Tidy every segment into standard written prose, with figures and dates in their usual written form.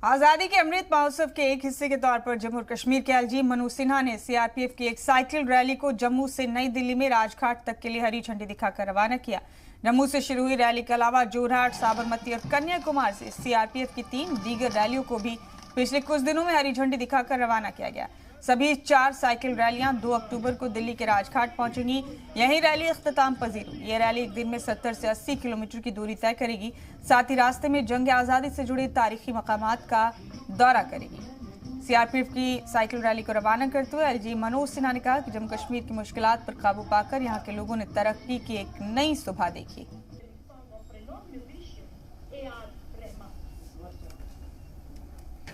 आजादी के अमृत महोत्सव के एक हिस्से के तौर पर जम्मू और कश्मीर के एलजी मनोज सिन्हा ने सीआरपीएफ की एक साइकिल रैली को जम्मू से नई दिल्ली में राजघाट तक के लिए हरी झंडी दिखाकर रवाना किया। जम्मू से शुरू हुई रैली के अलावा जोरहाट, साबरमती और कन्याकुमारी से सीआरपीएफ की 3 दीगर रैलियों को भी पिछले कुछ दिनों में हरी झंडी दिखाकर रवाना किया गया। सभी 4 साइकिल रैलियां 2 अक्टूबर को दिल्ली के राजघाट पहुंचेंगी। यही रैली अख्ताम पजीर होगी। ये रैली एक दिन में 70 से 80 किलोमीटर की दूरी तय करेगी। साथ ही रास्ते में जंग आजादी से जुड़े तारीखी मकामात का दौरा करेगी। सीआरपीएफ की साइकिल रैली को रवाना करते हुए एलजी मनोज सिन्हा ने कहा कि जम्मू कश्मीर की मुश्किलात पर काबू पाकर यहाँ के लोगों ने तरक्की की एक नई सुबह देखी।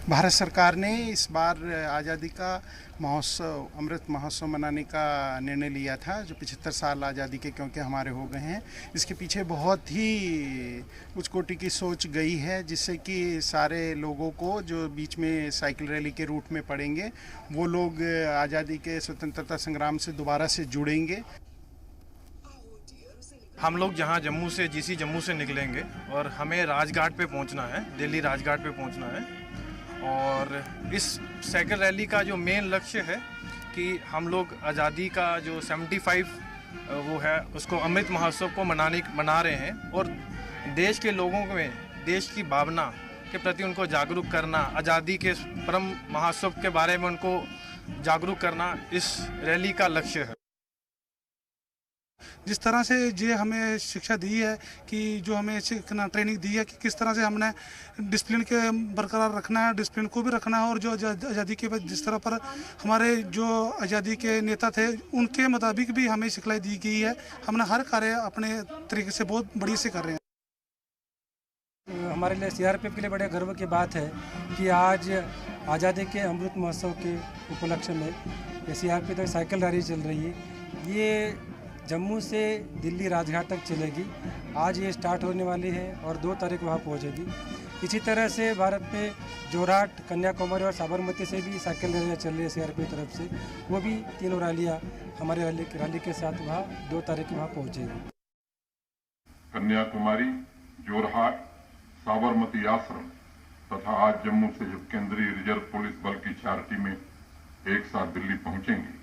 भारत सरकार ने इस बार आज़ादी का महोत्सव, अमृत महोत्सव मनाने का निर्णय लिया था, जो 75 साल आज़ादी के क्योंकि हमारे हो गए हैं। इसके पीछे बहुत ही उच्च कोटि की सोच गई है, जिससे कि सारे लोगों को जो बीच में साइकिल रैली के रूट में पड़ेंगे, वो लोग आज़ादी के स्वतंत्रता संग्राम से दोबारा से जुड़ेंगे। हम लोग जहां जम्मू से जम्मू से निकलेंगे और हमें राजघाट पे पहुंचना है, दिल्ली राजघाट पे पहुंचना है। और इस साइकिल रैली का जो मेन लक्ष्य है कि हम लोग आज़ादी का जो 75 वो है उसको अमृत महोत्सव को मना रहे हैं और देश के लोगों में देश की भावना के प्रति उनको जागरूक करना, आज़ादी के परम महोत्सव के बारे में उनको जागरूक करना इस रैली का लक्ष्य है। जिस तरह से ये हमें शिक्षा दी है कि जो हमें ट्रेनिंग दी है कि किस तरह से हमने डिसिप्लिन के बरकरार रखना है, डिसिप्लिन को भी रखना है, और जो आज़ादी के बाद जिस तरह पर हमारे जो आज़ादी के नेता थे उनके मुताबिक भी हमें सिखलाई दी गई है। हमने हर कार्य अपने तरीके से बहुत बढ़िया से कर रहे हैं। हमारे लिए सीआरपीएफ के लिए बड़े गर्व की बात है कि आज आज़ादी के अमृत महोत्सव के उपलक्ष्य में ये सीआरपीएफ साइकिल रैली चल रही है। ये जम्मू से दिल्ली राजघाट तक चलेगी। आज ये स्टार्ट होने वाली है और 2 तारीख वहाँ पहुँचेगी। इसी तरह से भारत में जोरहाट, कन्याकुमारी और साबरमती से भी साइकिल रैलियाँ चल रही है सीआरपीएफ तरफ से। वो भी तीनों रैलियाँ हमारे रैली के साथ वहाँ 2 तारीख वहाँ पहुँचेगी। कन्याकुमारी, जोरहाट, साबरमती आश्रम तथा आज जम्मू से जब केंद्रीय रिजर्व पुलिस बल की 4 टीमें एक साथ दिल्ली पहुंचेंगी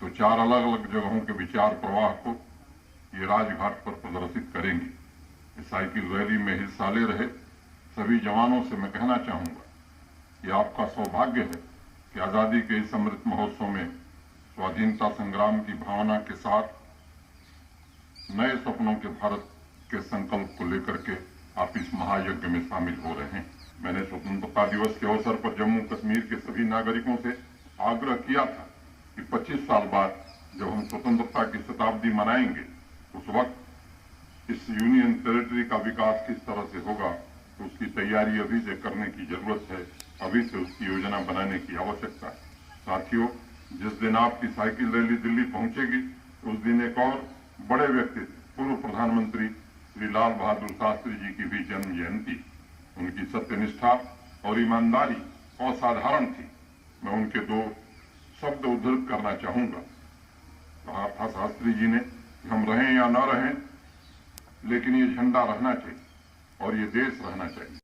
तो 4 अलग अलग जगहों के विचार प्रवाह को ये राजघाट पर प्रदर्शित करेंगे। इस साइकिल रैली में हिस्सा ले रहे सभी जवानों से मैं कहना चाहूंगा कि आपका सौभाग्य है कि आजादी के इस अमृत महोत्सव में स्वाधीनता संग्राम की भावना के साथ नए सपनों के भारत के संकल्प को लेकर के आप इस महायज्ञ में शामिल हो रहे हैं। मैंने स्वतंत्रता दिवस के अवसर पर जम्मू कश्मीर के सभी नागरिकों से आग्रह किया था कि 25 साल बाद जब हम स्वतंत्रता की शताब्दी मनाएंगे, उस वक्त इस यूनियन टेरिटरी का विकास किस तरह से होगा, तो उसकी तैयारी अभी से करने की जरूरत है, अभी से उसकी योजना बनाने की आवश्यकता है। साथियों, जिस दिन आपकी साइकिल रैली दिल्ली पहुंचेगी, उस दिन एक और बड़े व्यक्तित्व, पूर्व प्रधानमंत्री श्री लाल बहादुर शास्त्री जी की भी जन्म जयंती। उनकी सत्यनिष्ठा और ईमानदारी असाधारण थी। मैं उनके 2 शब्द उद्धृत करना चाहूंगा। कहा था शास्त्री जी ने कि हम रहें या न रहें, लेकिन ये झंडा रहना चाहिए और ये देश रहना चाहिए।